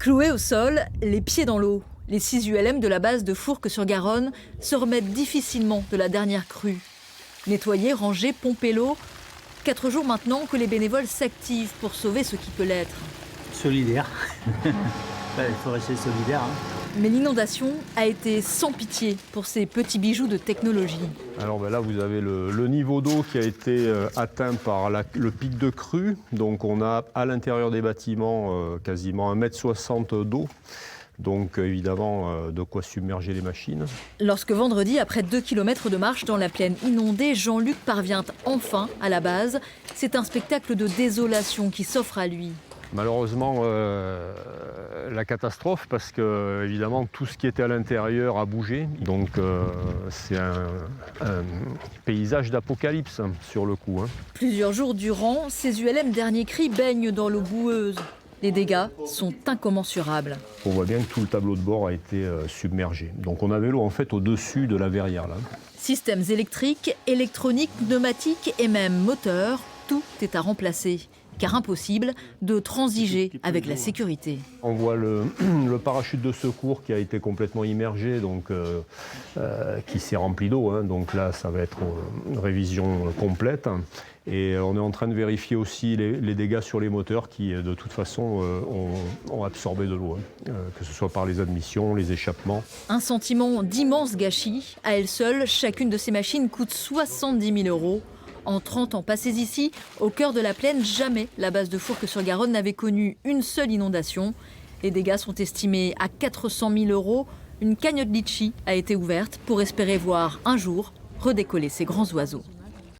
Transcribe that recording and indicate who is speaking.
Speaker 1: Cloués au sol, les pieds dans l'eau, les 6 ULM de la base de Fourques-sur-Garonne se remettent difficilement de la dernière crue. Nettoyer, ranger, pomper l'eau, 4 jours maintenant que les bénévoles s'activent pour sauver ce qui peut l'être.
Speaker 2: Solidaire. Il faut rester solidaire.
Speaker 1: Mais l'inondation a été sans pitié pour ces petits bijoux de technologie.
Speaker 3: Alors là, vous avez le niveau d'eau qui a été atteint par le pic de crue. Donc on a à l'intérieur des bâtiments quasiment 1,60 m d'eau. Donc évidemment, de quoi submerger les machines.
Speaker 1: Lorsque vendredi, après 2 km de marche dans la plaine inondée, Jean-Luc parvient enfin à la base, c'est un spectacle de désolation qui s'offre à lui.
Speaker 3: Malheureusement, la catastrophe, parce que évidemment tout ce qui était à l'intérieur a bougé. Donc c'est un paysage d'apocalypse sur le coup.
Speaker 1: Plusieurs jours durant, ces ULM dernier cri baignent dans l'eau boueuse. Les dégâts sont incommensurables.
Speaker 3: On voit bien que tout le tableau de bord a été submergé. Donc on avait l'eau en fait au-dessus de la verrière là.
Speaker 1: Systèmes électriques, électroniques, pneumatiques et même moteurs, tout est à remplacer. Car impossible de transiger avec la sécurité.
Speaker 3: On voit le parachute de secours qui a été complètement immergé, donc qui s'est rempli d'eau. Donc là, ça va être une révision complète. Et on est en train de vérifier aussi les dégâts sur les moteurs qui, de toute façon, ont absorbé de l'eau, que ce soit par les admissions, les échappements.
Speaker 1: Un sentiment d'immense gâchis. À elle seule, chacune de ces machines coûte 70 000 €. En 30 ans passés ici, au cœur de la plaine, jamais la base de Fourques-sur-Garonne n'avait connu une seule inondation. Les dégâts sont estimés à 400 000 €. Une cagnotte litchi a été ouverte pour espérer voir un jour redécoller ces grands oiseaux.